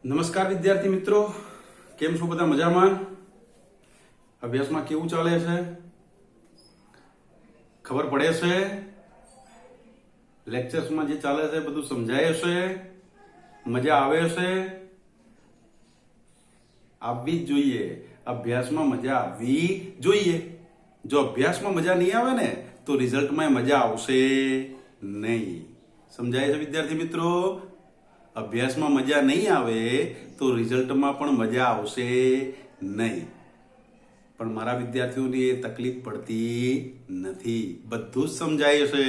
નમસ્કાર વિદ્યાર્થી મિત્રો, કેમ છો બધા? મજામાં? અભ્યાસમાં કેવું ચાલે છે? ખબર પડે છે? લેક્ચર્સમાં જે ચાલે છે બધું સમજાય છે? મજા આવે છે? આવવી જ જોઈએ. અભ્યાસમાં મજા આવવી જોઈએ. જો અભ્યાસમાં મજા નહીં આવે ને તો રિઝલ્ટમાં મજા આવશે નહીં. સમજાય છે વિદ્યાર્થી મિત્રો? અભ્યાસમાં મજા નહીં આવે તો રિઝલ્ટમાં પણ મજા આવશે નહીં. પણ મારા વિદ્યાર્થીઓને એ તકલીફ પડતી નથી. બધું જ સમજાય છે,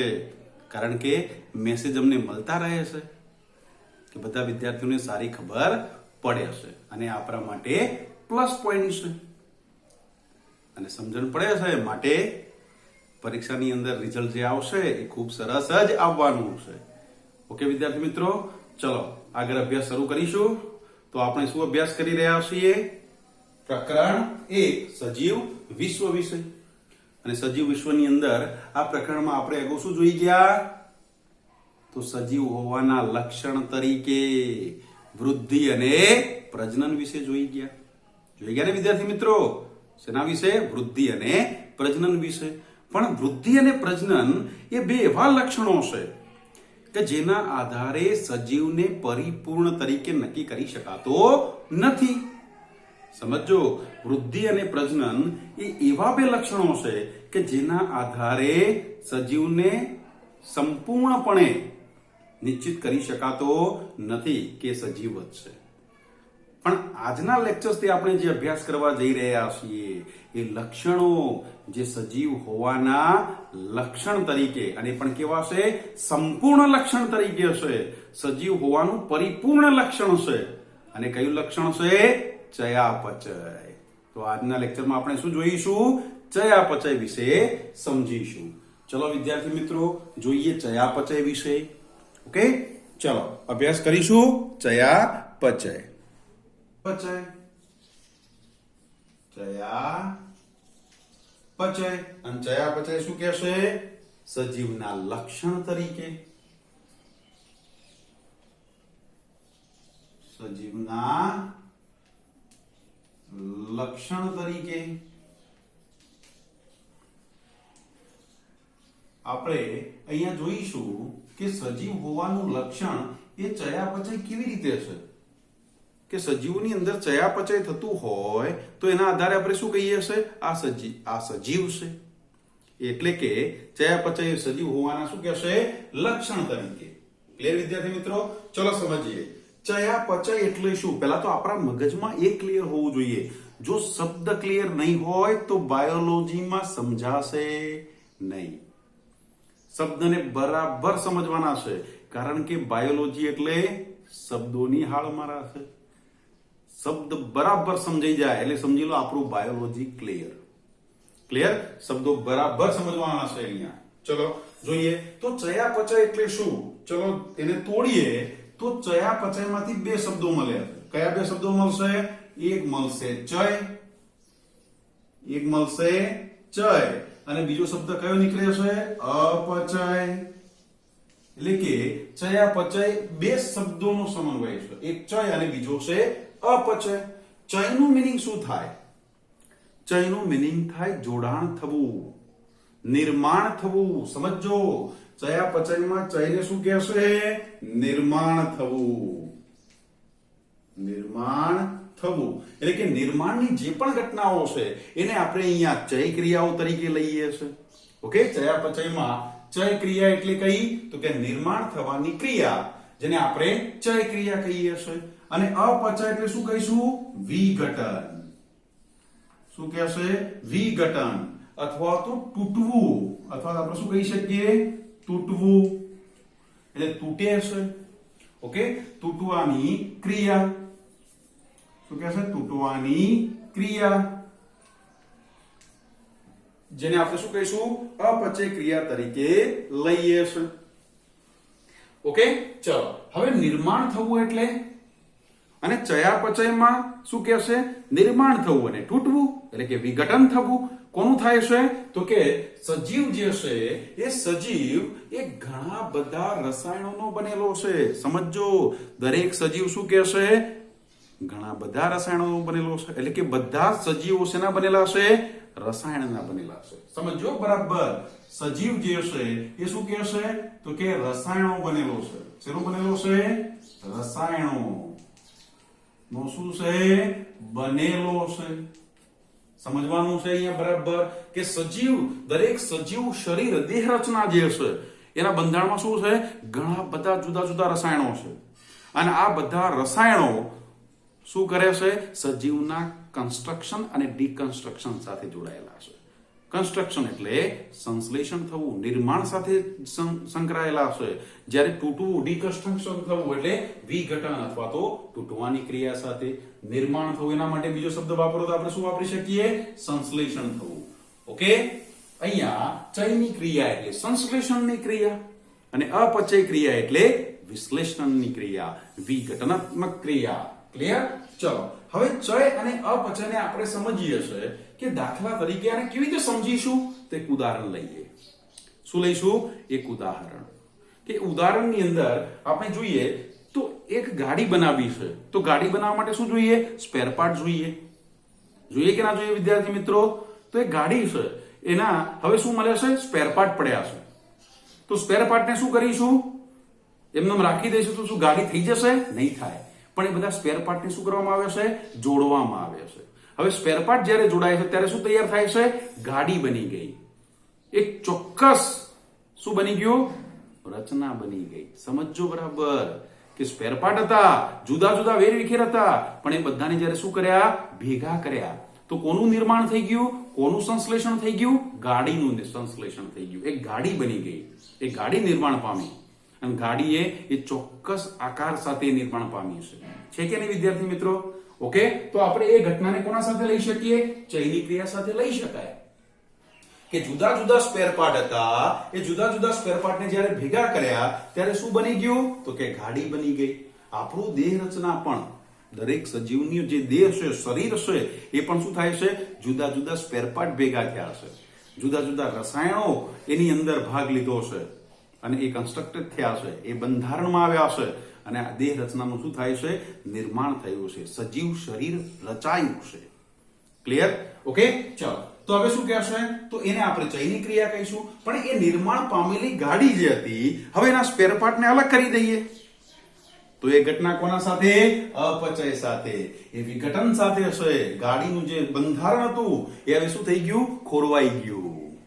કારણ કે મેસેજ અમને મળતા રહે છે કે બધા વિદ્યાર્થીઓને સારી ખબર પડે છે અને આપણા માટે પ્લસ પોઈન્ટ છે અને સમજણ પડે છે. માટે પરીક્ષાની અંદર રિઝલ્ટ જે આવશે એ ખૂબ સરસ જ આવવાનું છે. ઓકે વિદ્યાર્થી મિત્રો, ચલો આગળ અભ્યાસ શરૂ કરીશું. તો આપણે શું અભ્યાસ કરી રહ્યા છીએ? પ્રકરણ 1 સજીવ વિશ્વ વિષય. અને સજીવ વિશ્વની અંદર આ પ્રકરણમાં આપણે અગાઉ શું જોઈ ગયા? તો સજીવ હોવાના લક્ષણ તરીકે વૃદ્ધિ અને પ્રજનન વિશે જોઈ ગયા. જોઈ ગયા ને વિદ્યાર્થી મિત્રો? શેના વિશે? વૃદ્ધિ અને પ્રજનન વિશે. પણ વૃદ્ધિ અને પ્રજનન એ બે એવા લક્ષણો છે કે જેના આધારે સજીવને પરિપૂર્ણ તરીકે નક્કી કરી શકાતો નથી. સમજો, વૃદ્ધિ અને પ્રજનન એ એવા બે લક્ષણો છે કે જેના આધારે સજીવને સંપૂર્ણપણે નિશ્ચિત કરી શકાતો નથી કે સજીવ જ છે. પણ આજના લેક્ચર્સથી આપણે જે અભ્યાસ કરવા જઈ રહ્યા છીએ એ લક્ષણો જે સજીવ હોવાના લક્ષણ તરીકે, અને પણ કેવા છે? સંપૂર્ણ લક્ષણ તરીકે છે. સજીવ હોવાનું પરિપૂર્ણ લક્ષણ છે. અને કયું લક્ષણ છે? ચયાપચય. તો આજના લેક્ચરમાં આપણે શું જોઈશું? ચયાપચય વિશે સમજીશું. ચલો વિદ્યાર્થી મિત્રો, જોઈએ ચયાપચય વિશે. ઓકે, ચલો અભ્યાસ કરીશું. ચયાપચય. ચયાપચય અને ચયાપચય શું કહેશે? સજીવના લક્ષણ તરીકે. સજીવના લક્ષણ તરીકે આપણે અહીંયા જોઈશું કે સજીવ હોવાનું લક્ષણ એ ચયાપચય કેવી રીતે છે. કે સજીવની અંદર ચયાપચય થતું હોય તો એના આધારે આપણે શું કહીએ છે? આ સજીવ છે. એટલે કે ચયાપચય સજીવ હોવાના શું કહેશે? લક્ષણ તરીકે. ક્લિયર વિદ્યાર્થી મિત્રો? ચલો સમજીએ. ચયાપચય એટલે શું? પહેલા તો આપણા મગજમાં એ ક્લિયર હોવું જોઈએ. જો શબ્દ ક્લિયર નહીં હોય તો બાયોલોજીમાં સમજાશે નહીં. શબ્દને બરાબર સમજવાના છે, કારણ કે બાયોલોજી એટલે શબ્દોની હાળમાળા છે. શબ્દ બરાબર સમજાઈ જાય એટલે સમજી લો આપણું બાયોલોજી ક્લિયર. ક્લિયર? શબ્દો બરાબર સમજવાના છે અહીંયા. ચલો જોઈએ તો ચયાપચય એટલે શું? ચલો એને તોડીએ તો ચયાપચયમાંથી બે શબ્દો મળે. કયા બે શબ્દો મળશે? એક મળશે ચય, એક મળશે ચય, અને બીજો શબ્દ કયો નીકળે છે? અપચય. એટલે કે ચયાપચય બે શબ્દોનો સમન્વય છે. એક ચય અને બીજો છે અપચય. ચયનું મીનિંગ શું થાય? ચયનું મીનિંગ થાય જોડાણ થવું, નિર્માણ થવું. સમજો, ચયાપચયમાં ચયને શું કહેશે? નિર્માણ થવું. નિર્માણ થવું એટલે કે નિર્માણની જે પણ ઘટનાઓ છે એને આપણે અહીંયા ચય ક્રિયાઓ તરીકે લઈએ છીએ. ઓકે, ચયાપચયમાં ચય ક્રિયા એટલે કઈ? તો કે નિર્માણ થવાની ક્રિયા, જેને આપણે ચય ક્રિયા કહીએ છીએ. અને અપચય એટલે શું કહીશું? વિઘટન. શું કહેશે? વિઘટન અથવા તો તૂટવું, અથવા આપણે શું કહી શકીએ? તૂટવું. એટલે તૂટે છે. ઓકે, તૂટવાની ક્રિયા. શું કહેશે? તૂટવાની ક્રિયા, જેને આપણે શું કહીશું? અપચય ક્રિયા તરીકે લઈએ છે. ઓકે, ચલો હવે નિર્માણ થવું એટલે, અને ચયાપચયમાં શું કહેશે? નિર્માણ થવું અને તૂટવું એટલે કે વિઘટન થવું. કોનું થાય છે તો કે સજીવ જે છે એ સજીવ એ ઘણા બધા રસાયણોનો બનેલો છે. સમજો, દરેક સજીવ શું કહેશે? ઘણા બધા રસાયણોનો બનેલો છે. એટલે કે બધા સજીવો શેના બનેલા છે? રસાયણના બનેલા છે. સમજો બરાબર. સજીવ જે છે એ શું કહેશે તો કે રસાયણો બનેલો છે. શેનો બનેલો છે? રસાયણો નો શું છે? બનેલો છે. સમજવાનું છે અહીંયા બરાબર કે સજીવ, દરેક સજીવ શરીર, દેહ રચના જે છે એના બંધારણમાં શું છે? ઘણા બધા જુદા જુદા રસાયણો છે. અને આ બધા રસાયણો શું કરે છે? સજીવના કન્સ્ટ્રક્શન અને ડિકન્સ્ટ્રક્શન સાથે જોડાયેલા છે. કન્સ્ટ્રક્શન એટલે સંશ્લેષણ થવું, નિર્માણ સાથે સંકળાયેલા છે. જ્યારે તૂટવું, ડિકન્સ્ટ્રક્શન થવું એટલે વિઘટન અથવા તો તૂટવાની ક્રિયા સાથે. નિર્માણ થવું એના માટે બીજો શબ્દ વાપરો તો આપણે શું વાપરી શકીએ? સંશ્લેષણ થવું. ઓકે, અહીંયા ચયની ક્રિયા એટલે સંશ્લેષણની ક્રિયા અને અપચય ક્રિયા એટલે વિશ્લેષણની ક્રિયા, વિઘટનાત્મક ક્રિયા. ક્લિયર? ચલો હવે ચય અને અપચયને આપણે સમજીએ છે કે દાખલા તરીકે આને કેવી રીતે સમજીશું તો એક ઉદાહરણ લઈએ. શું લઈશું? એક ઉદાહરણ. કે ઉદાહરણની અંદર આપણે જોઈએ તો એક ગાડી બનાવી છે. તો ગાડી બનાવવા માટે શું જોઈએ? સ્પેર પાર્ટ જોઈએ. જોઈએ કે ના જોઈએ વિદ્યાર્થી મિત્રો? તો એક ગાડી છે એના હવે શું મળે છે? સ્પેર પાર્ટ પડ્યા છે. તો સ્પેર પાર્ટને શું કરીશું? એમને રાખી દઈશું તો શું ગાડી થઈ જશે? નહીં થાય. પણ એ બધા સ્પેર પાર્ટને શું કરવામાં આવે છે? જોડવામાં આવે છે. હવે સ્પેર પાર્ટ જ્યારે જોડાય છે ત્યારે શું તૈયાર થાય છે? ગાડી બની ગઈ. એક ચોક્કસ શું બની ગયું? રચના બની ગઈ. સમજો બરાબર કે સ્પેર પાર્ટ હતા, જુદા જુદા વેરવિખેર હતા, પણ એ બધાને જ્યારે શું કર્યા? ભેગા કર્યા. તો કોનું નિર્માણ થઈ ગયું? કોનું સંશ્લેષણ થઈ ગયું? ગાડીનું સંશ્લેષણ થઈ ગયું. એક ગાડી બની ગઈ. એક ગાડી નિર્માણ પામી અને ગાડી એ ચોક્કસ આકાર સાથે નિર્માણ પામી છે કે નહીં વિદ્યાર્થી મિત્રો? ઓકે, તો આપણે એ ઘટનાને કોના સાથે લઈ શકીએ? ચયની ક્રિયા સાથે લઈ શકાય. કે જુદા જુદા સ્પેર પાર્ટ હતા, એ જુદા જુદા સ્પેર પાર્ટને જ્યારે ભેગા કર્યા ત્યારે શું બની ગયું? તો કે ગાડી બની ગઈ. આપણું દેહ રચના પણ, દરેક સજીવની જે દેહ છે, શરીર છે, એ પણ શું થાય છે? જુદા જુદા સ્પેર પાર્ટ ભેગા થયા છે. જુદા જુદા રસાયણો એની અંદર ભાગ લીધો છે અને એ કન્સ્ટ્રક્ટેડ થયા છે, એ બંધારણમાં આવ્યા છે અને આ દેહ રચનાનું શું થાય છે? નિર્માણ થયું છે. સજીવ શરીર રચાયું છે. ક્લિયર? ઓકે, ચલો તો હવે શું કહેશે? તો એને આપણે ચયની ક્રિયા કહીશું. પણ એ નિર્માણ પામેલી ગાડી જે હતી, હવે એના સ્પેર પાર્ટને અલગ કરી દઈએ તો એ ઘટના કોના સાથે? અપચય સાથે. એ વિઘટન સાથે છે. ગાડીનું જે બંધારણ હતું એ હવે શું થઈ ગયું? ખોરવાઈ ગયું.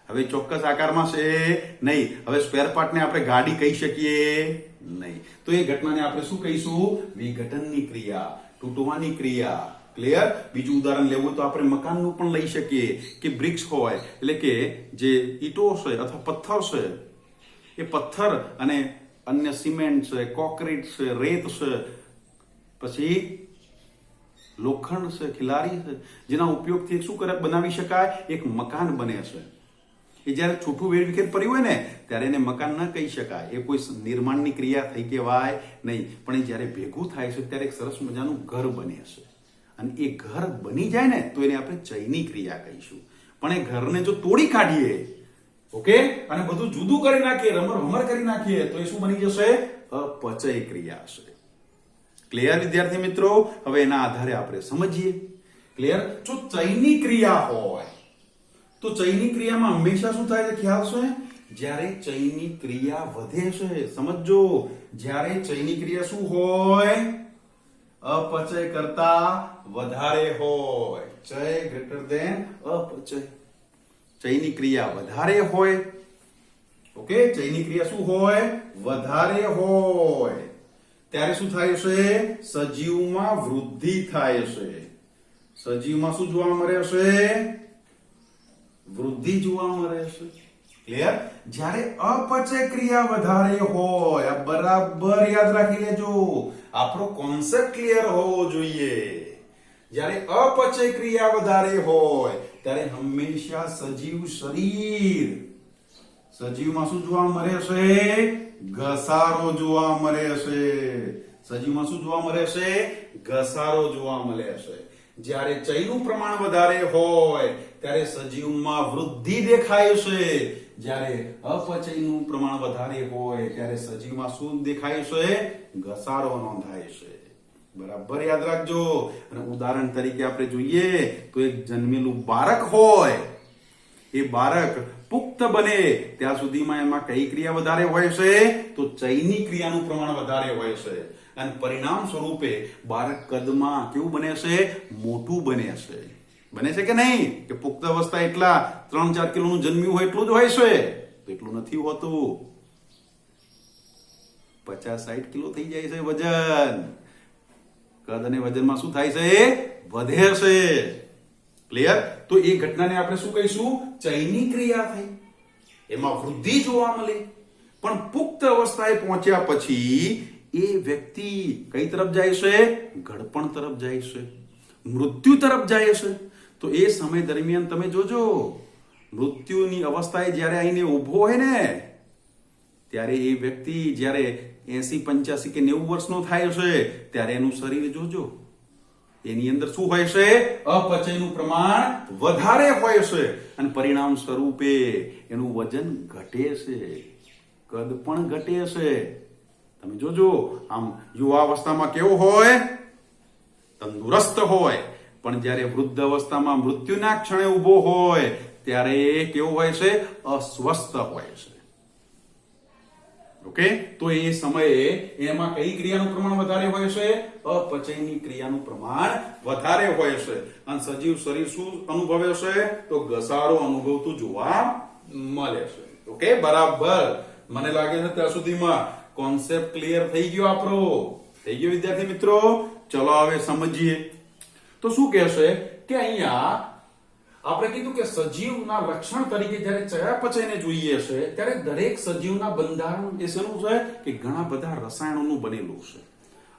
હવે ચોક્કસ આકારમાં છે નહીં. હવે સ્પેર પાર્ટને આપણે ગાડી કહી શકીએ નહીં. તો એ ઘટનાને આપણે શું કહીશું? વિઘટનની ક્રિયા, તૂટવાની ક્રિયા. ક્લિયર? બીજું ઉદાહરણ લેવું તો આપણે મકાનનું પણ લઈ શકીએ કે બ્રિક્સ હોય એટલે કે જે ઈંટો છે અથવા પથ્થર છે, એ પથ્થર અને અન્ય સિમેન્ટ છે, કોન્ક્રીટ છે, રેત છે, પછી લોખંડ છે, ખિલારી છે, જેના ઉપયોગથી શું બનાવી શકાય? એક મકાન બને છે. એ જયારે છૂટું વેરવિખેર પડ્યું હોય ને ત્યારે એને મકાન ન કહી શકાય. એ કોઈ નિર્માણની ક્રિયા થઈ કહેવાય નહીં. પણ એ જયારે ભેગું થાય છે ત્યારે એક સરસ મજાનું ઘર બને છે. અને એ ઘર બની જાય ને તો એને આપણે ચયની ક્રિયા કહીશું. પણ એ ઘરને જો તોડી કાઢીએ, ઓકે, અને બધું જુદું કરી નાખીએ, રમર કરી નાખીએ તો એ શું બની જશે? અપચય ક્રિયા છે. ક્લિયર વિદ્યાર્થી મિત્રો? હવે એના આધારે આપણે સમજીએ. ક્લિયર? જો ચયની ક્રિયા હોય તો ચયની ક્રિયામાં હંમેશા શું થાય છે? ખ્યાલ છે? જ્યારે ચયની ક્રિયા વધે છે. સમજો, જ્યારે ચયની ક્રિયા શું હોય? અપચય કરતા વધારે હોય. ચય ગ્રેટર ધેન અપચય. ચયની ક્રિયા વધારે હોય. ઓકે, ચયની ક્રિયા શું હોય? વધારે હોય. ત્યારે શું થાય છે? સજીવમાં વૃદ્ધિ થાય છે. સજીવમાં શું જોવા મળે છે? વૃદ્ધિ જોવા મળે છે. ક્લિયર? જ્યારે અપચય ક્રિયા વધારે હોય, આ બરાબર યાદ રાખી લેજો. આપણો કોન્સેપ્ટ ક્લિયર હોવો જોઈએ. જ્યારે અપચય ક્રિયા વધારે હોય ત્યારે હંમેશા સજીવ શરીર, સજીવમાં શું જોવા મળે છે? ઘસારો જોવા મળે છે. સજીવમાં શું જોવા મળે છે? ઘસારો જોવા મળે છે. જ્યારે ચયનું પ્રમાણ વધારે હોય ત્યારે સજીવમાં વૃદ્ધિ દેખાય છે, જ્યારે અપચયનું પ્રમાણ વધારે હોય ત્યારે સજીવમાં શું દેખાય છે? ઘસારો નોંધાય છે. બરાબર યાદ રાખજો. અને ઉદાહરણ તરીકે આપણે જોઈએ તો એક જન્મેલું બાળક હોય, એ બાળક પુખ્ત બને ત્યાં સુધીમાં એમાં કઈ ક્રિયા વધારે હોય છે? તો ચયની ક્રિયાનું પ્રમાણ વધારે હોય છે. અને પરિણામ સ્વરૂપે બાળક કદમાં કેવું બને છે? મોટું બને છે. બને છે કે નહીં? કે પુખ્ત અવસ્થા એટલા 3-4 કિલોનું જન્મ્યું હોય એટલું જ હોય છે? તો એટલું નથી હોતું. 50-60 કિલો થઈ જાય છે વજન. કદ અને વજનમાં શું થાય છે? વધે છે. ક્લિયર? તો એ ઘટનાને આપણે શું કહીશું? ચયની ક્રિયા થઈ, એમાં વૃદ્ધિ જોવા મળી. પણ પુખ્ત અવસ્થાએ પહોંચ્યા પછી એ વ્યક્તિ કઈ તરફ જાય છે? ઘડપણ તરફ જાય છે, મૃત્યુ તરફ જાય છે. તો એ સમય દરમિયાન તમે જોજો, મૃત્યુની અવસ્થાએ જ્યારે આવીને ઉભો હોય ને, ત્યારે એ વ્યક્તિ જ્યારે 80, 85 કે 90 વર્ષનો થાય છે ત્યારે એનું શરીર જોજો, એની અંદર શું હોય છે? અપચયનું પ્રમાણ વધારે હોય છે. અને પરિણામ સ્વરૂપે એનું વજન ઘટે છે, કદ પણ ઘટે છે. તમે જોજો, આમ યુવા અવસ્થામાં કેવો હોય? તંદુરસ્ત હોય. પણ જ્યારે વૃદ્ધ અવસ્થામાં મૃત્યુના ક્ષણે ઉભો હોય ત્યારે કેવો હોય છે? અસ્વસ્થ હોય છે. ઓકે? તો એ સમયે એમાં કઈ ક્રિયાનું પ્રમાણ વધારે હોય છે? અપચયની ક્રિયાનું પ્રમાણ વધારે હોય છે. અને સજીવ શરીર શું અનુભવે છે? તો ઘસારો અનુભવતું જોવા મળે છે. ઓકે? બરાબર. મને લાગે છે ત્યાં સુધીમાં કોન્સેપ્ટ ક્લિયર થઈ ગયો આપણો. થઈ ગયો વિદ્યાર્થી મિત્રો? ચલો હવે સમજીએ. તો શું કહેશે કે અહીંયા આપણે કીધું કે સજીવના લક્ષણ તરીકે જ્યારે ચયાપચયને જોઈએ છે ત્યારે દરેક સજીવના બંધારણ એ શેનું છે? કે ઘણા બધા રસાયણોનું બનેલું છે.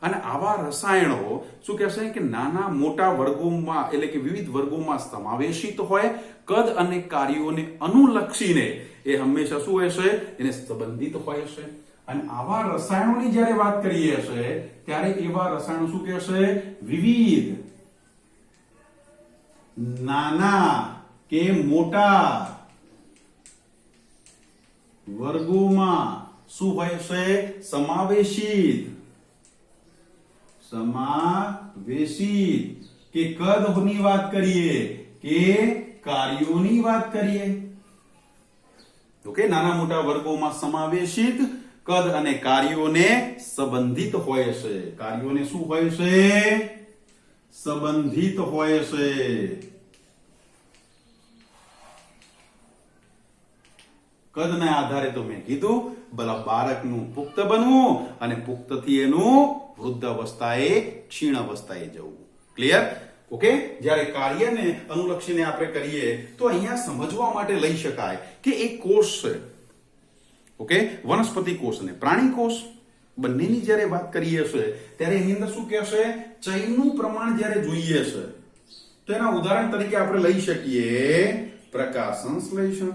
અને આવા રસાયણો શું કહેશે કે નાના મોટા વર્ગોમાં એટલે કે વિવિધ વર્ગોમાં સમાવેશિત હોય, કદ અને કાર્યોને અનુલક્ષીને એ હંમેશા શું હોય છે? એને સંબંધિત હોય છે. અને આવા રસાયણોની જ્યારે વાત કરીએ છે ત્યારે એવા રસાયણો શું કહેશે? વિવિધ નાના કે મોટા વર્ગોમાં શું હોય છે? સમાવેશિત કે કદની વાત કરીએ કે કાર્યોની વાત કરીએ. ઓકે? નાના મોટા વર્ગોમાં સમાવેશિત, કદ અને કાર્યોને સંબંધિત હોય છે. કાર્યોને શું હોય છે? સંબંધિત હોય છે. કદના આધારે તો મેં કીધું બાળકનું પુખ્ત બનવું અને પુખ્તથી એનું વૃદ્ધ અવસ્થાએ ક્ષીણ અવસ્થાએ જવું. ક્લિયર? ઓકે? જ્યારે કાર્યને અનુલક્ષીને આપણે કરીએ તો અહીંયા સમજવા માટે લઈ શકાય કે એક કોષ છે. ઓકે? વનસ્પતિ કોષ અને પ્રાણી કોષ બંનેની જ્યારે વાત કરીએ છે ત્યારે એની અંદર શું કહેશે? ચયનું પ્રમાણ જ્યારે જોઈએ છે તો એના ઉદાહરણ તરીકે આપણે લઈ શકીએ પ્રકાશ સંશ્લેષણ.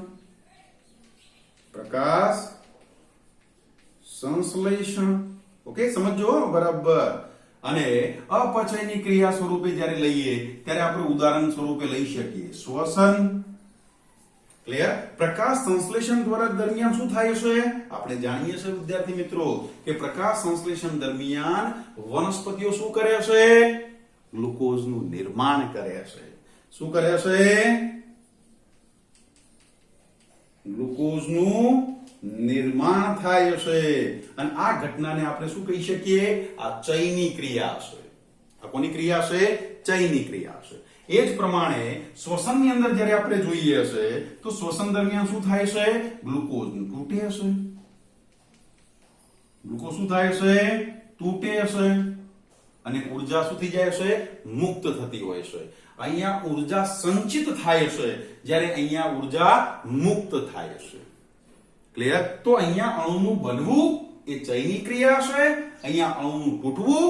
પ્રકાશ સંશ્લેષણ. ઓકે? સમજો બરાબર. અને અપચયની ક્રિયા સ્વરૂપે જ્યારે લઈએ ત્યારે આપણે ઉદાહરણ સ્વરૂપે લઈ શકીએ શ્વસન. ક્લિયર? પ્રકાશ સંશ્લેષણ દ્વારા દરમિયાન શું થાય છે? આપણે જાણીએ છીએ વિદ્યાર્થી મિત્રો કે પ્રકાશ સંશ્લેષણ દરમિયાન વનસ્પતિઓ શું કરે છે? ગ્લુકોઝનું નિર્માણ કરે છે. શું કરે છે? ગ્લુકોઝનું નિર્માણ થાય છે. અને આ ઘટનાને આપણે શું કહી શકીએ? આ ચયની ક્રિયા છે. આ કોની ક્રિયા છે? ચયની ક્રિયા છે. એ જ પ્રમાણે શ્વસનની અંદર જ્યારે આપણે જોઈએ છે તો શ્વસન દરમિયાન શું થાય છે? ગ્લુકોઝ તૂટે છે. ગ્લુકોઝ શું થાય છે? તૂટે છે. અને ઉર્જા શું થઈ જાય છે? મુક્ત થતી હોય છે. અહીંયા ઉર્જા સંચિત થાય છે, જ્યારે અહીંયા ઉર્જા મુક્ત થાય છે. ક્લિયર? તો અહીંયા અણુનું બનવું એ ચયની ક્રિયા છે, અહીંયા અણુનું તૂટવું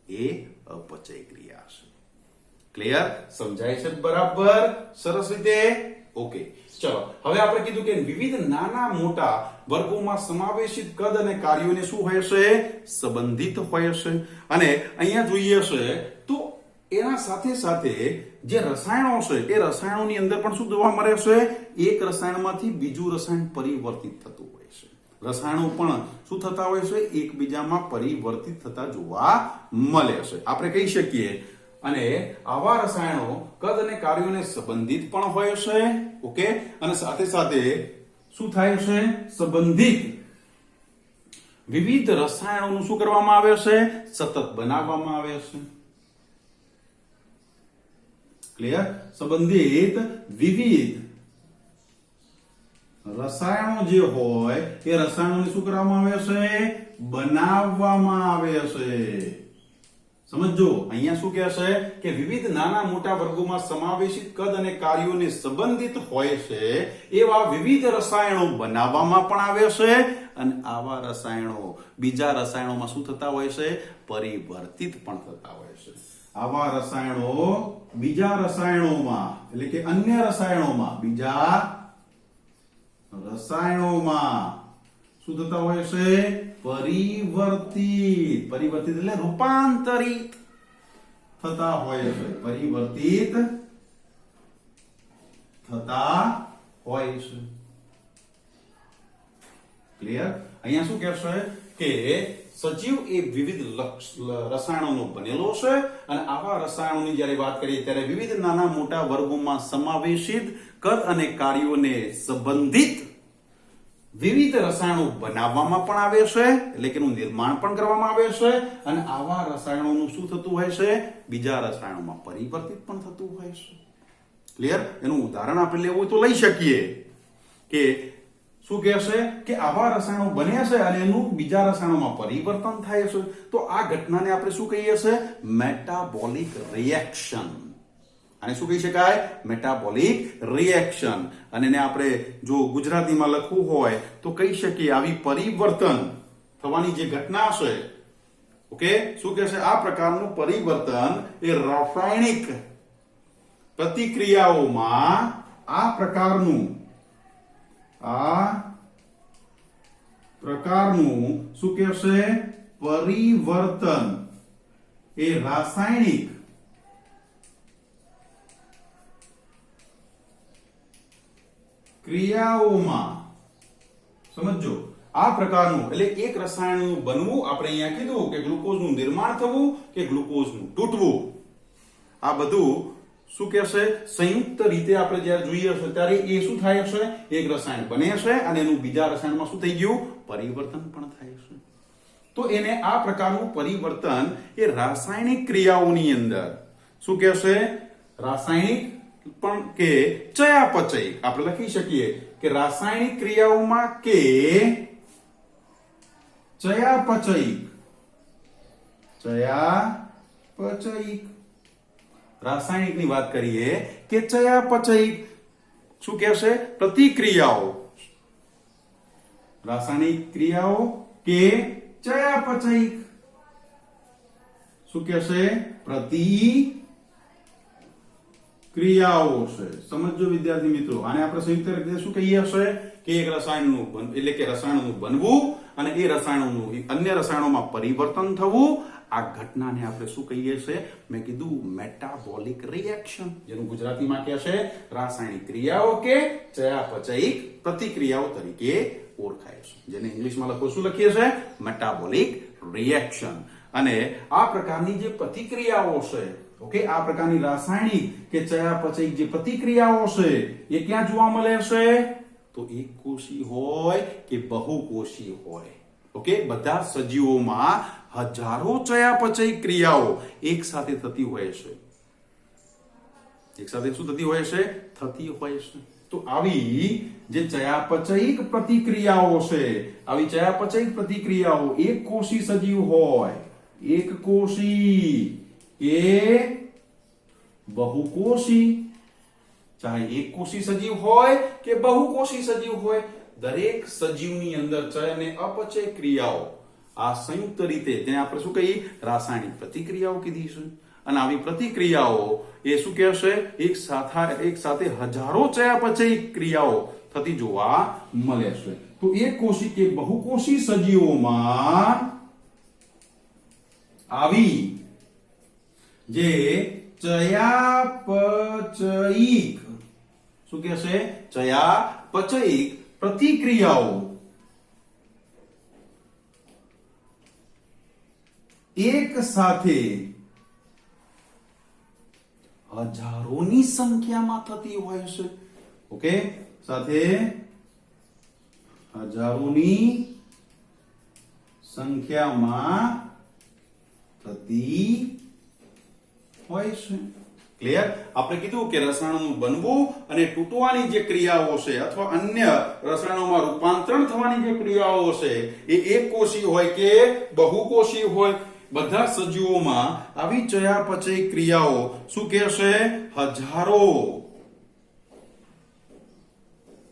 એ અપચય ક્રિયા છે. ક્લિયર? સમજાય છે બરાબર? સરસ રીતે. ઓકે, ચલો હવે આપણે કીધું કે વિવિધ નાના મોટા વર્ગોમાં સમાવેશિત કદ અને કાર્યોને શું હોય છે? સંબંધિત હોય છે. અને અહીંયા જોઈએ છે તો એના સાથે સાથે જે રસાયણો છે એ રસાયણોની અંદર પણ શું જોવા મળે છે? એક રસાયણમાંથી બીજું રસાયણ પરિવર્તિત થતું હોય છે. રસાયણો પણ શું થતા હોય છે? એકબીજામાં પરિવર્તિત થતા જોવા મળે છે. આપણે કહી શકીએ અને આવા રસાયણો કદ અને કાર્યોને સંબંધિત પણ હોય છે. ઓકે, અને સાથે સાથે શું થાય છે? સંબંધિત વિવિધ રસાયણોનું શું કરવામાં આવે છે? સતત બનાવવામાં આવે છે. ક્લિયર? સંબંધિત વિવિધ રસાયણો જે હોય એ રસાયણોને શું કરવામાં આવે છે? બનાવવામાં આવે છે. સમજો, અહીંયા શું કહે છે કે વિવિધ નાના મોટા વર્ગોમાં સમાવેશિત કદ અને કાર્યોને સંબંધિત હોય છે એવા વિવિધ રસાયણો બનાવવામાં પણ આવે છે અને આવા રસાયણો બીજા રસાયણોમાં શું થતા હોય છે? પરિવર્તિત પણ થતા હોય છે. આવા રસાયણો બીજા રસાયણોમાં એટલે કે અન્ય રસાયણોમાં બીજા રસાયણોમાં શું થતા હોય છે? પરિવર્તિત એટલે રૂપાંતરિત થતા હોય છે. પરિવર્તિત થતા હોય છે. ક્લિયર? અહીંયા શું કહેશે કે સજીવ એ વિવિધ રસાયણોનો બનેલો છે અને આવા રસાયણોની જ્યારે વાત કરીએ ત્યારે વિવિધ નાના મોટા વર્ગોમાં સમાવેશિત કદ અને કાર્યોને સંબંધિત વિવિધ રસાયણો બનાવવામાં પણ આવે છે એટલે કે એનું નિર્માણ પણ કરવામાં આવે છે અને આવા રસાયણોનું શું થતું હોય છે? બીજા રસાયણોમાં પરિવર્તિત પણ થતું હોય છે. ક્લિયર? એનું ઉદાહરણ આપણે લેવું હોય તો લઈ શકીએ કે શું કહેશે કે આવા રસાયણો બને છે અને એનું બીજા રસાયણોમાં પરિવર્તન થાય છે. તો આ ઘટનાને આપણે શું કહીએ છીએ? Metabolic reaction. આને શું કહી શકાય? Metabolic reaction. અને એને આપણે જો ગુજરાતીમાં લખવું હોય તો કહી શકીએ આવી પરિવર્તન થવાની જે ઘટના છે. ઓકે, શું કહે છે? આ પ્રકારનું પરિવર્તન એ રાસાયણિક પ્રતિક્રિયાઓમાં આ પ્રકારનું શું કહેશે? પરિવર્તન એ રાસાયણિક ક્રિયાઓમાં સમજો આ પ્રકારનું એટલે એક રસાયણનું બનવું. આપણે અહીંયા કીધું કે ગ્લુકોઝનું નિર્માણ થવું કે ગ્લુકોઝનું તૂટવું. આ બધું શું કહેશે? સંયુક્ત રીતે આપણે જ્યારે જોઈએ છે ત્યારે એ શું થાય છે? એક રસાયણ બને છે અને એનું બીજા રસાયણમાં શું થઈ ગયું? પરિવર્તન પણ થાય છે. તો એને આ પ્રકારનું પરિવર્તન એ રાસાયણિક ક્રિયાઓની અંદર શું કહેશે? રાસાયણિક પણ કે ચયાપચય આપણે લખી શકીએ કે રાસાયણિક ક્રિયાઓમાં કે ચયાપચયિક રાસાયણિકની વાત કરીએ કે ચયાપચયિક શું કહેશે? પ્રતિક્રિયાઓ. રાસાયણિક ક્રિયાઓ કે ચયાપચયિક શું કહેશે? પ્રતિક્રિયાઓ છે. સમજો વિદ્યાર્થી મિત્રો, આને આપણે સંયુક્ત રીતે શું કહીએ છીએ કે એક રસાયણનું એટલે કે રસાયણોનું બનવું અને એ રસાયણોનું અન્ય રસાયણોમાં પરિવર્તન થવું. આ ઘટનાને આપણે શું કહીએ છીએ? મેં કીધું મેટાબોલિક રિએક્શન, જેનું ગુજરાતીમાં કહે છે રાસાયણિક ક્રિયાઓ કે ચયાપચયિક પ્રતિક્રિયાઓ તરીકે ઓળખાય છે. જેને ઇંગ્લિશમાં લખો શું લખીએ છીએ? Metabolic reaction. અને આ પ્રકારની જે પ્રતિક્રિયાઓ છે, ઓકે, આ પ્રકારની રાસાયણિક કે ચયાપચયિક જે પ્રતિક્રિયાઓ છે એ ક્યાં જોવા મળે છે? તો એક કોષી હોય કે બહુકોષી હોય. ઓકે, બધા સજીવોમાં હજારો ચયાપચયિક ક્રિયાઓ એક સાથે થતી હોય છે. એક સાથે શું થતી હોય છે? થતી હોય છે. તો આવી જે ચયાપચયિક પ્રતિક્રિયાઓ છે, આવી ચયાપચયિક પ્રતિક્રિયાઓ એક કોષી સજીવ હોય, એક કોષી કે બહુકોષી, ચાહે એક કોષી સજીવ હોય કે બહુકોષી સજીવ હોય, દરેક સજીવની અંદર ચય અને અપચય ક્રિયાઓ આ સંયુક્ત રીતે તેને આપણે શું કહીએ? રાસાયણિક પ્રતિક્રિયાઓ કીધી છે. અને આવી પ્રતિક્રિયાઓ એ શું કહેશે? એક સાથે હજારો ચયાપચયિક ક્રિયાઓ થતી જોવા મળે છે. તો એક કોષી કે બહુકોષી સજીવોમાં આવી જે ચયાપચયિક શું કહેશે ચયાપચયિક પ્રતિક્રિયાઓ એક સાથે હજારોની સંખ્યામાં થતી હોય છે ઓકે સાથે હજારોની સંખ્યામાં થતી હોય છે ક્લિયર આપણે કીધું કે રસાયણોનું બનવું અને તૂટવાની જે ક્રિયાઓ છે અથવા અન્ય રસાયણોમાં રૂપાંતરણ થવાની જે ક્રિયાઓ છે એ એકકોષી હોય કે બહુકોષી હોય બધા સજીવોમાં આવી ચયાપચય ક્રિયાઓ શું કહેશે હજારો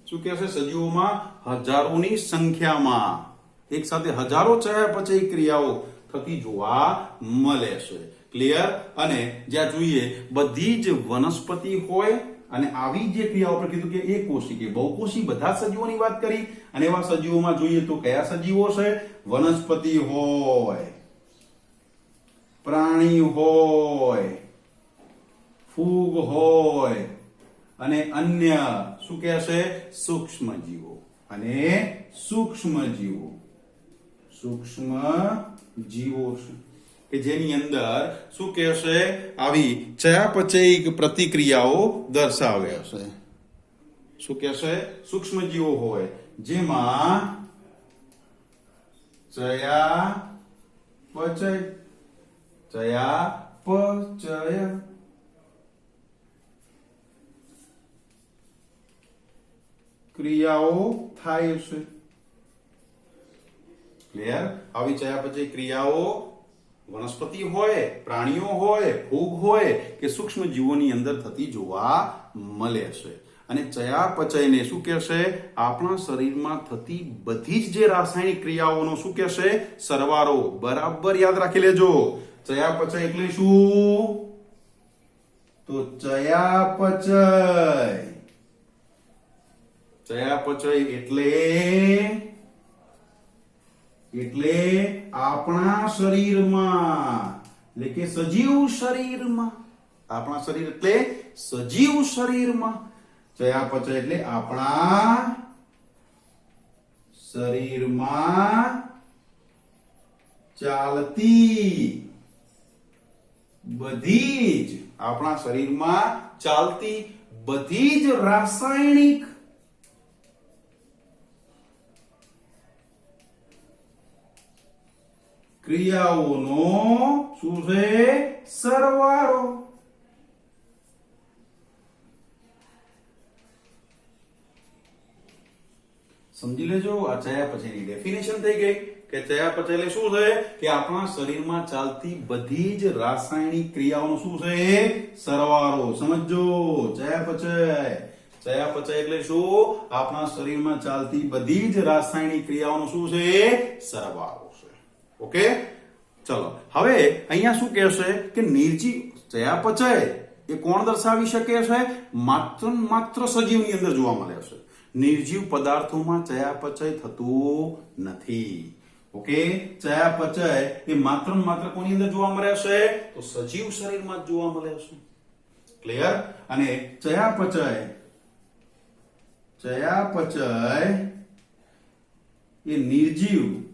શું કહેશે સજીવોમાં હજારોની સંખ્યામાં એક સાથે હજારો ચયાપચય ક્રિયાઓ થતી જોવા મળે છે ક્લિયર અને જ્યાં જોઈએ બધી જ વનસ્પતિ હોય અને આવી જે ક્રિયાઓ પર કીધું કે એકકોષી કે બહુકોષી બધા સજીવોની વાત કરી અને એવા સજીવોમાં જોઈએ તો કયા સજીવો છે વનસ્પતિ હોય પ્રાણી હોય ફૂગ હોય અને અન્ય શું કહેશે સૂક્ષ્મ જીવો અને સૂક્ષ્મ જીવો કે જેની અંદર શું કહેશે આવી ચયાપચયિક પ્રતિક્રિયાઓ દર્શાવે છે શું કહેશે સૂક્ષ્મ જીવો હોય જેમાં ચયાપચય ક્રિયાઓ થાય છે ક્લિયર આવી ચયાપચય ક્રિયાઓ વનસ્પતિ હોય પ્રાણીઓ હોય ફૂગ હોય કે સૂક્ષ્મ જીવોની અંદર થતી જોવા મળે છે અને ચયાપચયને શું કહેશે આપણા શરીરમાં થતી બધી જ જે રાસાયણિક ક્રિયાઓનો શું કહેશે સરવાળો બરાબર યાદ રાખી લેજો ચયાપચય એટલે શું તો ચયાપચય એટલે આપણા શરીરમાં એટલે કે સજીવ શરીરમાં આપણા શરીર એટલે સજીવ શરીરમાં ચયાપચય એટલે આપણા શરીરમાં ચાલતી બધી જ આપણા શરીરમાં ચાલતી બધી જ રાસાયણિક ક્રિયાઓનો શું છે સરવાળો સમજી લેજો આ ચયાપચયની ડેફિનેશન થઈ ગઈ કે ચયાપચય એટલે શું છે કે આપણા શરીરમાં ચાલતી બધી જ રાસાયણિક ક્રિયાઓનો શું છે સરવાળો સમજો ચયાપચય એટલે શું આપણા શરીરમાં ચાલતી બધી જ રાસાયણિક ક્રિયાઓનો શું છે સરવાળો ઓકે ચલો હવે અહીંયા શું કહેશે કે નિર્જીવ ચયાપચય એ કોણ દર્શાવી શકે છે માત્ર સજીવની અંદર જોવા મળે છે નિર્જીવ પદાર્થોમાં ચયાપચય થતું નથી ઓકે ચયાપચય એ માત્ર કોની અંદર જોવા મળે છે તો સજીવ શરીરમાં જ જોવા મળે છે ક્લિયર અને ચયાપચય એ નિર્જીવ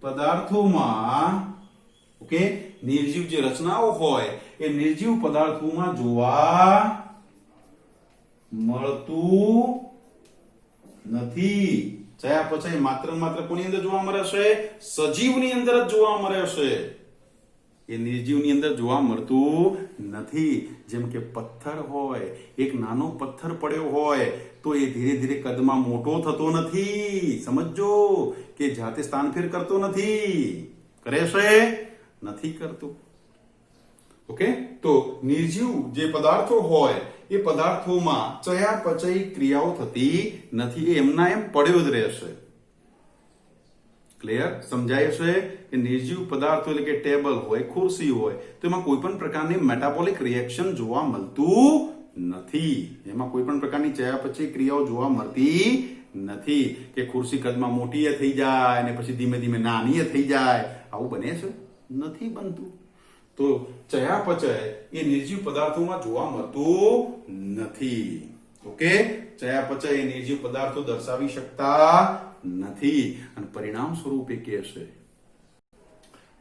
પદાર્થોમાં ઓકે નિર્જીવ જે રચનાઓ હોય એ નિર્જીવ પદાર્થોમાં જોવા મળતું નથી ચયાપચય માત્ર કોની અંદર જોવા મળે છે સજીવની અંદર જ જોવા મળે છે એ નિર્જીવની અંદર જોવા મળતું નથી જેમ કે પથ્થર હોય એક નાનો પથ્થર પડ્યો હોય તો એ ધીરે ધીરે કદમાં મોટો થતો નથી સમજો કે જાતે સ્થાનફેર કરતો નથી કરે છે નથી કરતો ઓકે તો નિર્જીવ જે પદાર્થો હોય એ પદાર્થોમાં ચયાપચય ક્રિયાઓ થતી નથી એ એમના એમ પડ્યો જ રહેશે ક્લિયર સમજાય છે કે નિર્જીવ પદાર્થો એટલે કે ટેબલ હોય ખુરશી હોય તો એમાં કોઈ પણ પ્રકારની મેટાબોલિક રિએક્શન જોવા મળતું નથી એમાં કોઈ પણ પ્રકારની ચયાપચય ક્રિયાઓ જોવા મળતી નથી કે ખુરશી કદમાં મોટી થઈ જાય અને પછી ધીમે ધીમે નાની થઈ જાય આવું બને છે? નથી બનતું. તો ચયાપચય એ નિર્જીવ પદાર્થોમાં જોવા મળતું નથી. ઓકે, ચયાપચય એ નિર્જીવ પદાર્થો દર્શાવી શકતા નથી અને પરિણામ સ્વરૂપે કે છે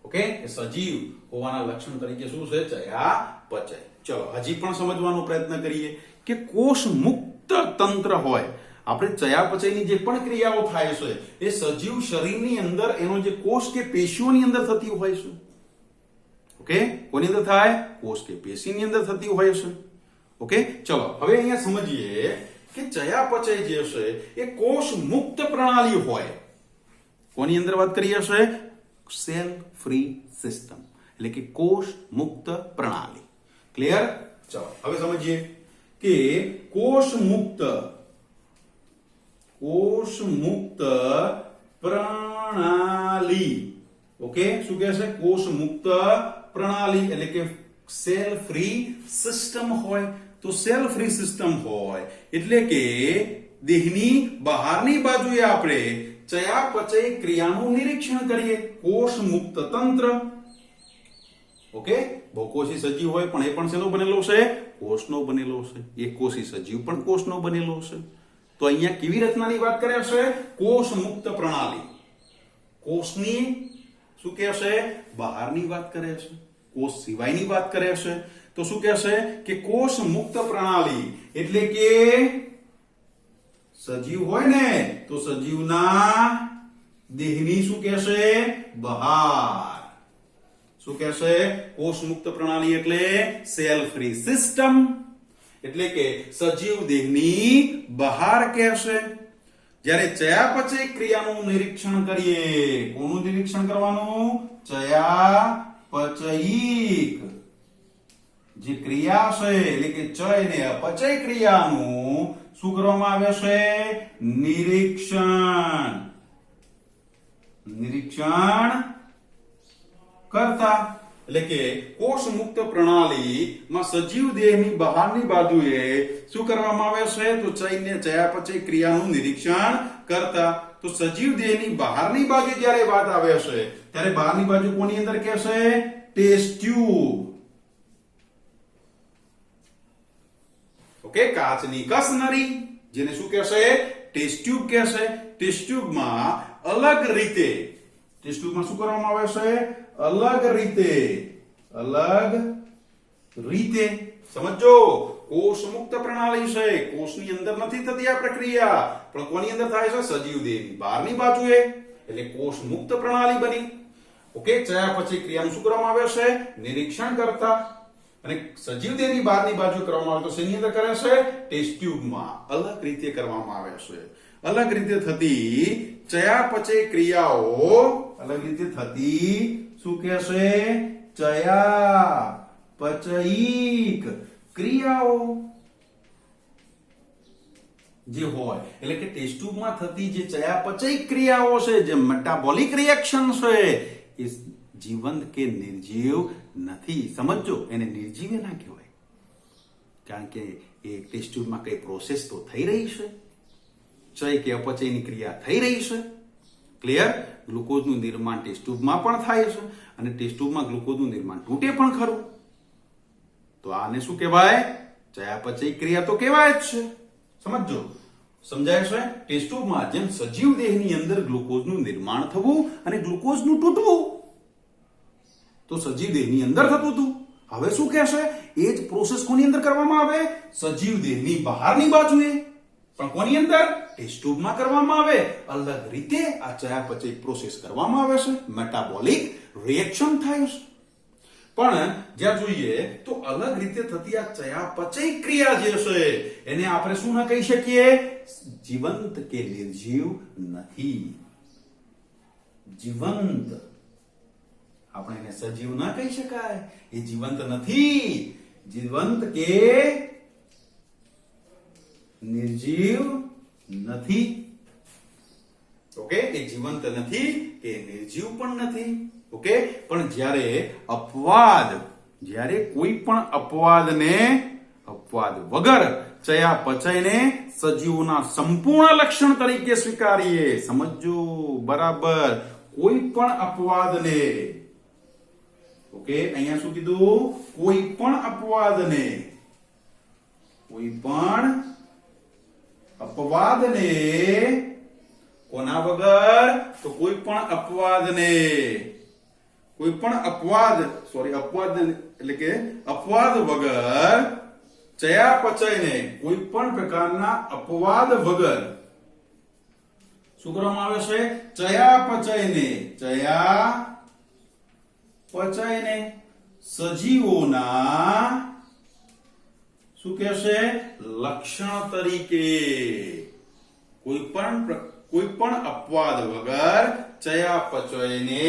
ઓકે સજીવ હોવાના લક્ષણ તરીકે શું છે? ચયાપચય. ચલો હજી પણ સમજવાનો પ્રયત્ન કરીએ કે કોષ મુક્ત તંત્ર હોય, આપણે ચયાપચયની જે પણ ક્રિયાઓ થાય છે એ સજીવ શરીરની અંદર એનો જે કોષ કે પેશીઓની અંદર થતી હોય છે. ઓકે, કોની અંદર થાય? કોષ કે પેશીની અંદર થતી હોય છે. ઓકે, ચલો હવે અહીંયા સમજીએ કે ચયાપચય જે છે એ કોષ મુક્ત પ્રણાલી હોય. કોની અંદર વાત કરીએ છે? સેલ ફ્રી સિસ્ટમ, એટલે કે કોષ મુક્ત પ્રણાલી. ક્લિયર? ચલો હવે સમજીએ કે કોષ મુક્ત પ્રણાલી. ઓકે, શું કહે છે? કોષ મુક્ત પ્રણાલી એટલે કે સેલ ફ્રી સિસ્ટમ હોય. તો સેલ ફ્રી સિસ્ટમ હોય એટલે કે દેહની બહારની બાજુએ આપણે ચયાપચય ક્રિયાનું નિરીક્ષણ કરીએ. કોષ મુક્ત તંત્ર. ઓકે, બહુકોષી સજીવ હોય પણ એ પણ શેનો બનેલો છે? કોષનો બનેલો છે. એકકોષી સજીવ પણ કોષનો બનેલો છે. તો અહીંયા કેવી રચનાની વાત કરે છે? કોષ મુક્ત પ્રણાલી. કોષની શું કહે છે? બહારની વાત કરે છે, કોષ સિવાયની વાત કરે છે. તો શું કહે છે કે કોષ મુક્ત પ્રણાલી એટલે કે સજીવ હોય ને તો સજીવના દેહની શું કહે છે? બહાર. શું કહે છે? કોષ મુક્ત પ્રણાલી એટલે સેલ ફ્રી સિસ્ટમ, એટલે કે સજીવ દેહની બહાર કહેશે. જ્યારે ચયાપચય ક્રિયાનું નિરીક્ષણ કરીએ, કોનું નિરીક્ષણ કરવાનું? ચયાપચયિક જે ક્રિયા છે એટલે કે ચય ને અપચય ક્રિયાનું શું કરવામાં આવે છે? નિરીક્ષણ કરતા. એટલે કે કોષ મુક્ત પ્રણાલીમાં સજીવ દેહની બહારની બાજુએ શું કરવામાં આવે છે? તો ચયાપચય ક્રિયાનું નિરીક્ષણ કરતા. તો સજીવ દેહની બહારની બાજુ જ્યારે વાત આવે છે ત્યારે બહારની બાજુ કોની અંદર કહેશે? Test tube. ઓકે, કાચની કસનરી જેને શું કહેશે? ટેસ્ટ ટ્યુબ કહેશે. ટેસ્ટ ટ્યુબમાં અલગ રીતે ટેસ્ટ ટ્યુબમાં શું કરવામાં આવે છે? અલગ રીતે સમજો. કોષ મુક્ત પ્રણાલી છે, કોષની અંદર નથી થતી આ પ્રક્રિયા, પણ કોની અંદર થાય છે? સજીવ દેહની બહારની બાજુએ, એટલે કોષ મુક્ત પ્રણાલી બની. ઓકે, ચયાપચય ક્રિયાનું શું કરવામાં આવે છે? નિરીક્ષણ કરતા. અને સજીવ દેહની બહારની બાજુ કરવામાં આવે તો શેની અંદર કરે છે? ટેસ્ટ ટ્યુબમાં અલગ રીતે કરવામાં આવે છે. અલગ રીતે થતી ચયાપચય ક્રિયાઓ, અલગ રીતે થતી શું કહેશે? ચયાપચયિક ક્રિયાઓ જે હોય એટલે કે ટેસ્ટ ટ્યુબમાં થતી જે ચયાપચય ક્રિયાઓ છે, જે મેટાબોલિક રિએક્શન છે, એ જીવંત કે નિર્જીવ નથી. સમજો, એને નિર્જીવ ના કહેવાય, કારણ કે એ ટેસ્ટ ટ્યુબમાં કઈ પ્રોસેસ તો થઈ રહી છે, ચય કે અપચયની ક્રિયા થઈ રહી છે. ક્લિયર? ગ્લુકોઝનું નિર્માણ ટેસ્ટ ટ્યુબમાં પણ થાય છે અને ટેસ્ટ ટ્યુબમાં ગ્લુકોઝનું નિર્માણ તૂટે પણ ખરું. તો આને શું કહેવાય? ચયાપચય ક્રિયા તો કહેવાય જ છે. સમજો, સમજાય છે? ટેસ્ટ ટ્યુબમાં જેમ સજીવ દેહની અંદર ગ્લુકોઝનું નિર્માણ થવું અને ગ્લુકોઝનું તૂટવું તો સજીવ દેહની અંદર થતું હતું. હવે શું કહેશે? એ જ પ્રોસેસ કોની અંદર કરવામાં આવે? સજીવ દેહની બહારની બાજુએ, પણ કોની અંદર? ટેસ્ટ ટ્યુબમાં કરવામાં આવે. અલગ રીતે આ ચયાપચય પ્રોસેસ કરવામાં આવે છે, મેટાબોલિક રિએક્શન થાય છે. પણ જ્યાં જોઈએ તો અલગ રીતે થતી આ ચયાપચય ક્રિયા જે છે એને આપણે શું ના કહી શકીએ? જીવંત કે નિર્જીવ નથી. જીવંત આપણે એને સજીવ ના કહી શકાય, એ જીવંત નથી. જીવંત કે નિર્જીવ નથી. ઓકે, એ જીવંત નથી કે નિર્જીવ પણ નથી. ઓકે, પણ જ્યારે કોઈ પણ અપવાદ વગર ચયાપચયને સજીવોના સંપૂર્ણ લક્ષણ તરીકે સ્વીકારીએ. સમજો બરાબર, કોઈ પણ અપવાદને, ઓકે, અહીંયા શું કીધું? કોઈ પણ અપવાદને, કોઈ પણ અપવાદને, કોના વગર? તો કોઈ પણ અપવાદને, કોઈ પણ અપવાદ, સોરી અપવાદ એટલે કે અપવાદ વગર, ચયાપચયને, કોઈ પણ પ્રકારના અપવાદ વગર શું કરવામાં આવે છે? ચયાપચયને, ચયાપચયને સજીવોના શું કહેશે? લક્ષણ તરીકે, કોઈ પણ અપવાદ વગર ચયાપચયને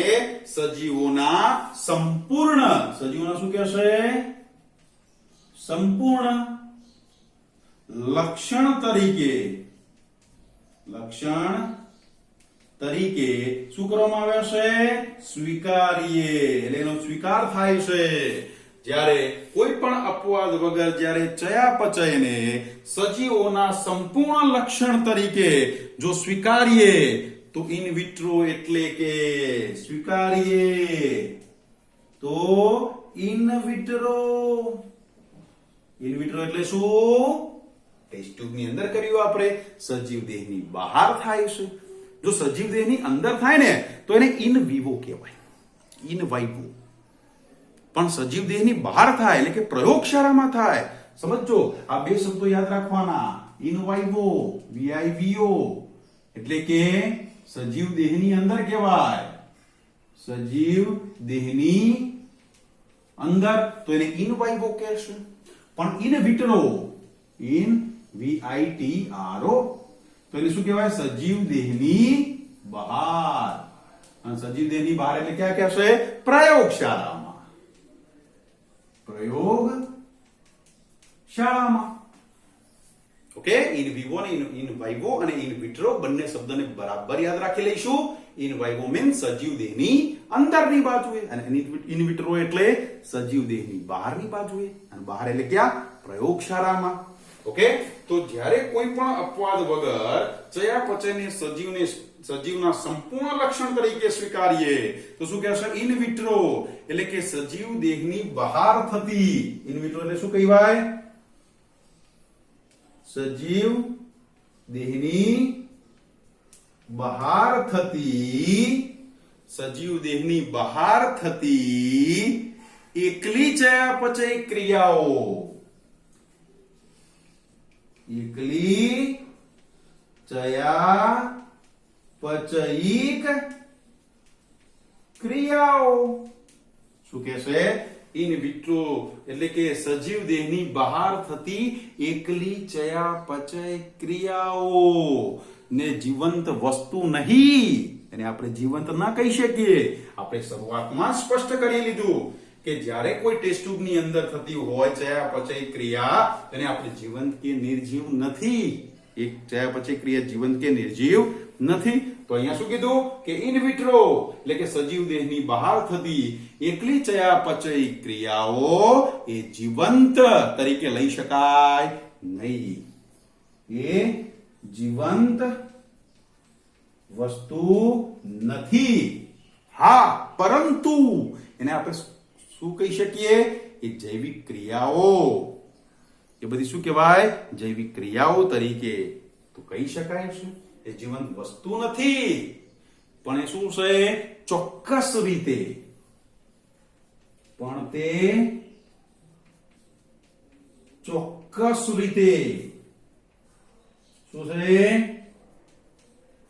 સજીવોના સંપૂર્ણ, સજીવોના શું કહેશે? સંપૂર્ણ લક્ષણ તરીકે, લક્ષણ તરીકે શું કરવામાં આવે છે? સ્વીકારીએ, એટલે એનો સ્વીકાર થાય છે. જ્યારે કોઈ પણ અપવાદ વગર જ્યારે ચયાપચયને સજીવોના સંપૂર્ણ લક્ષણ તરીકે જો સ્વીકારીએ તો ઇન વિટ્રો એટલે કે સ્વીકારીએ તો ઇન વિટ્રો, ઇન વિટ્રો એટલે શું? ટેસ્ટ ટ્યુબ ની અંદર કર્યું આપણે, સજીવ દેહની બહાર થાય છે. જો સજીવ દેહની અંદર થાય ને તો એને ઇન વિવો કહેવાય, ઇન વાઇવો. પણ સજીવ દેહની બહાર થાય એટલે કે પ્રયોગશાળામાં થાય. સમજો, આ બે શબ્દો યાદ રાખવાના, ઇન વાઇવો, VIVO એટલે કે સજીવ દેહની અંદર કહેવાય, સજીવ દેહની અંદર, તો એને ઇન વાઇવો કહેશે. પણ ઇન વિટ્રો, ઇન VITRO તો એને શું કહેવાય? સજીવ દેહની બહાર. અને સજીવ દેહની બહાર એટલે ક્યાં કહેશે? પ્રયોગશાળામાં, પ્રયોગશાળામાં. ઓકે, ઇન વિવો અને ઇન વાઇવો અને ઇન વિટ્રો બંને શબ્દને બરાબર યાદ રાખી લઈશું. ઇન વાઇવો મીન્સ સજીવ દેહની અંદરની બાજુએ અને ઇન વિટ્રો એટલે સજીવ દેહની બહારની બાજુએ. અને બહાર એટલે ક્યાં? પ્રયોગશાળામાં. ઓકે, તો જ્યારે કોઈ પણ અપવાદ વગર ચયાપચયને સજીવના સંપૂર્ણ લક્ષણ તરીકે સ્વીકારીએ તો શું કહેશે? ઇન વિટ્રો એટલે કે સજીવ દેહની બહાર થતી, ઇન વિટ્રો એટલે શું કહેવાય? સજીવ દેહની બહાર થતી, સજીવ દેહની બહાર થતી એકલી ચયાપચય ક્રિયાઓ, એકલી ચયાપચયિક ક્રિયાઓ શું કહેશે? ઇન વિટ્રો એટલે કે સજીવ દેહની બહાર થતી એકલી ચયાપચય ક્રિયાઓ ને જીવંત વસ્તુ નહીં, એને આપણે જીવંત ના કહી શકીએ. આપણે શરૂઆતમાં સ્પષ્ટ કરી લીધું કે જ્યારે કોઈ ટેસ્ટ ટ્યુબ ની અંદર થતી હોય ચયાપચય ક્રિયા તેને આપણે જીવંત કે નિર્જીવ નથી. એક ચયાપચય ક્રિયા જીવંત કે નિર્જીવ નથી. તો અહીંયા શું કીધું કે ઇન વિટ્રો એટલે કે સજીવ દેહની બહાર થતી એકલી ચયાપચય ક્રિયાઓ એ જીવંત તરીકે લઈ શકાય નહીં. એ જીવંત વસ્તુ નથી. હા, પરંતુ એને આપણે શું કહી શકીએ? એ જૈવિક ક્રિયાઓ, એ બધી શું કહેવાય? જૈવિક ક્રિયાઓ તરીકે તો કહી શકાય છે. એ જીવંત વસ્તુ નથી, પણ એ શું છે? ચોક્કસ રીતે, પણ તે ચોક્કસ રીતે શું છે?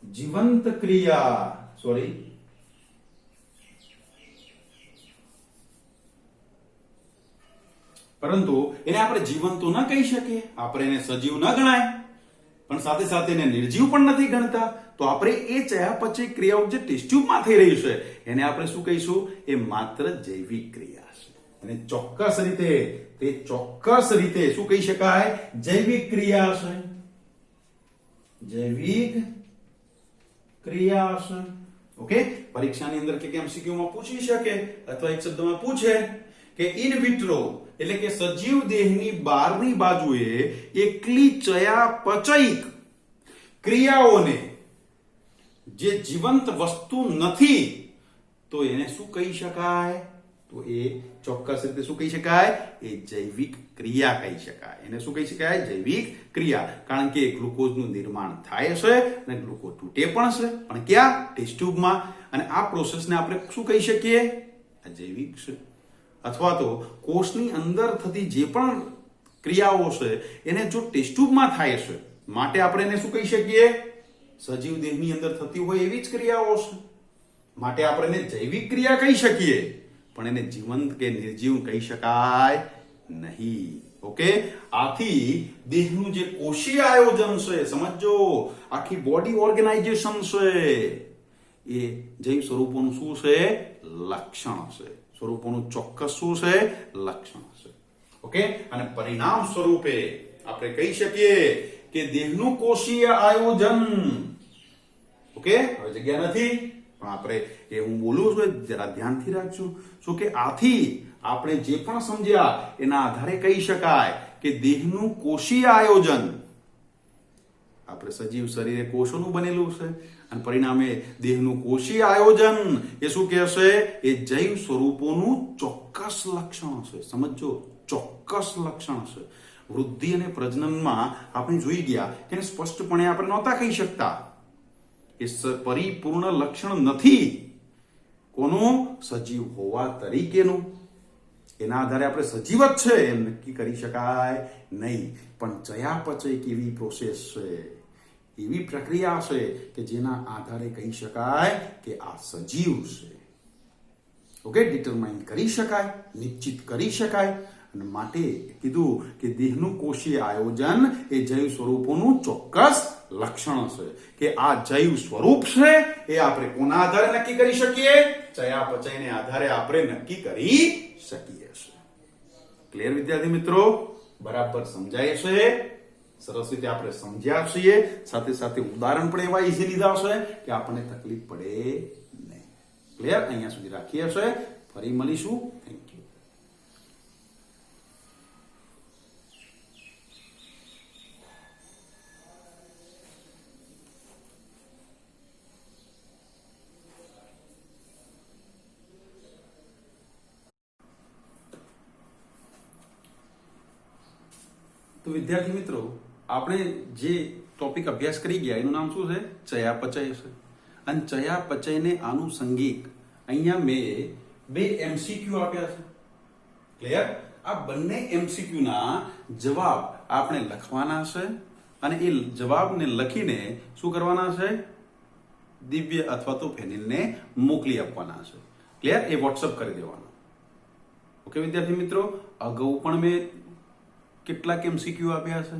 જીવંત ક્રિયા, સોરી પરંતુ એને આપણે જીવંત તો ન કહી શકીએ, આપણે એને સજીવ ન ગણાય, પણ સાથે સાથે એને નિર્જીવ પણ નથી ગણતા. તો આપણે એ ચયાપચય ક્રિયાઓ જે ટેસ્ટ ટ્યુબમાં થઈ રહી છે એને આપણે શું કહીશું? એ માત્ર જૈવિક ક્રિયા છે. અને ચોક્કસ રીતે, તે ચોક્કસ રીતે શું કહી શકાય? જૈવિક ક્રિયા છે, જૈવિક ક્રિયા છે. ઓકે, પરીક્ષાની અંદર કે MCQ માં પૂછી શકે અથવા એક શબ્દમાં પૂછે કે ઇન વિટ્રો એટલે કે સજીવ દેહની બહારની બાજુએ એકલી ચયાપચયિક ક્રિયાઓને જે જીવંત વસ્તુ નથી તો એને શું કહી શકાય? તો એ ચોક્કસ રીતે શું કહી શકાય? એ જૈવિક ક્રિયા કહી શકાય. એને શું કહી શકાય? જૈવિક ક્રિયા. કારણ કે ગ્લુકોઝનું નિર્માણ થાય છે અને ગ્લુકોઝ તૂટે પણ છે, પણ ક્યાં? ટેસ્ટ ટ્યુબમાં. અને આ પ્રોસેસને આપણે શું કહી શકીએ? આ જૈવિક છે. અથવા તો કોષની અંદર થતી જે પણ ક્રિયાઓ છે એને જો ટેસ્ટ ટ્યુબમાં થાય છે માટે આપણે એને શું કહી શકીએ? સજીવ દેહની અંદર થતી હોય એવી જ ક્રિયાઓ છે માટે આપણે એને જૈવિક ક્રિયા કહી શકીએ, પણ એને જીવંત કે નિર્જીવ કહી શકાય નહીં. ઓકે, આથી દેહનું જે કોષીય આયોજન છે, સમજો, આખી બોડી ઓર્ગેનાઇઝેશન છે, એ જૈવ સ્વરૂપોનું શું છે? લક્ષણ છે. સ્વરૂપોનું ચોક્કસ શું છે? લક્ષણ છે. ઓકે, અને પરિણામ સ્વરૂપે આપણે કહી શકીએ કે દેહનું કોષીય આયોજન. ઓકે, હવે જગ્યા નથી પણ આપણે એ હું બોલું છું જરા ધ્યાનથી રાખજો. શું કે આથી આપણે જે પણ સમજ્યા એના આધારે કહી શકાય કે દેહનું કોષીય આયોજન, આપણે સજીવ શરીરે કોષોનું બનેલું છે અને પરિણામે દેહનું કોષીય આયોજન એ શું કહેશે? એ જૈવ સ્વરૂપોનું ચોક્કસ લક્ષણ છે. સમજો, ચોક્કસ લક્ષણ છે. વૃદ્ધિ અને પ્રજનનમાં આપણે જોઈ ગયા કે સ્પષ્ટપણે આપણે નહોતા કહી શકતા. એ પરિપૂર્ણ લક્ષણ નથી. કોનું? સજીવ હોવા તરીકેનું. એના આધારે આપણે સજીવ જ છે એમ નક્કી કરી શકાય નહીં. પણ ચયાપચય એક એવી પ્રોસેસ છે, એવી પ્રક્રિયા છે કે જેના આધારે કહી શકાય કે આ સજીવ છે. ઓકે, ડિટરમાઇન કરી શકાય, નિશ્ચિત કરી શકાય. અને માટે કીધું કે દેહનું કોષીય આયોજન એ જૈવ સ્વરૂપોનું ચોક્કસ લક્ષણ છે કે આ જૈવ સ્વરૂપ છે એ આપણે કોના આધારે નક્કી કરી શકીએ? ચયાપચયને આધારે આપણે નક્કી કરી શકીએ છીએ. ક્લિયર વિદ્યાર્થી મિત્રો? બરાબર સમજાય છે? સરસ રીતે આપણે સમજ્યા છીએ. સાથે સાથે ઉદાહરણ પણ એવા ઈઝી લીધા છે કે આપણને તકલીફ પડે નહીં. ક્લિયર? અહીંયા સુધી રાખીએ છે. ફરી મળીશું. Thank you. તો વિદ્યાર્થી મિત્રો, આપણે જે ટોપિક અભ્યાસ કરી ગયા એનું નામ શું છે? ચયાપચય છે. અને ચયાપચયને આનુષંગિક અહીંયા મેં 2 MCQ આપ્યા છે. ક્લિયર? આ બંને MCQ ના જવાબ આપણે લખવાના છે અને એ જવાબને લખીને શું કરવાના છે? દિવ્ય અથવા તો ફેનિલને મોકલી આપવાના છે. ક્લિયર? એ WhatsApp કરી દેવાનો. ઓકે વિદ્યાર્થી મિત્રો, અગાઉ પણ મેં કેટલાક MCQ આપ્યા છે,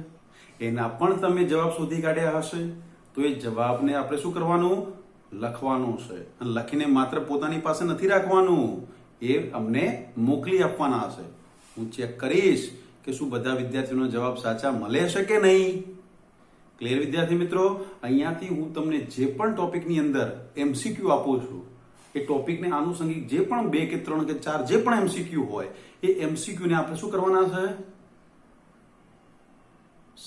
એના પણ તમે જવાબ શોધી કાઢ્યા હશે. તો એ જવાબને આપણે શું કરવાનું? લખવાનું છે. અને લખીને માત્ર પોતાની પાસે નથી રાખવાનું, એ અમને મોકલી આપવાના છે. હું ચેક કરીશ કે શું બધા વિદ્યાર્થીઓનો જવાબ સાચા મળે છે કે નહીં. ક્લિયર વિદ્યાર્થી મિત્રો? અહીંયાથી હું તમને જે પણ ટોપિકની અંદર MCQ આપું છું એ ટોપિકને આનુષંગિક જે પણ 2 કે 3 કે 4 જે પણ MCQ હોય એ MCQ ને આપણે શું કરવાના છે?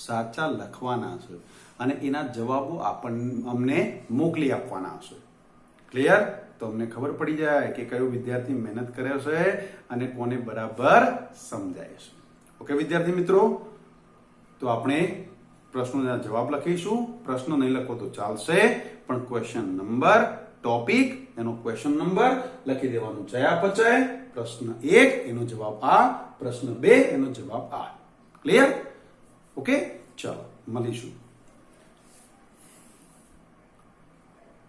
સાચા લખવાના છે અને એના જવાબો અમને મોકલી આપવાના છે. ક્લિયર? તો અમને ખબર પડી જાય કે કયો વિદ્યાર્થી મહેનત કરે છે અને કોને બરાબર સમજાય છે. ઓકે વિદ્યાર્થી મિત્રો, તો આપણે પ્રશ્નોના જવાબ લખીશું. પ્રશ્ન નહીં લખો તો ચાલશે, પણ ક્વેશ્ચન નંબર, ટોપિક, એનો ક્વેશ્ચન નંબર લખી દેવાનું. ચયાપચય, પ્રશ્ન 1 એનો જવાબ આ, પ્રશ્ન 2 એનો જવાબ આ. ક્લિયર? ઓકે, ચાલો મળીશું.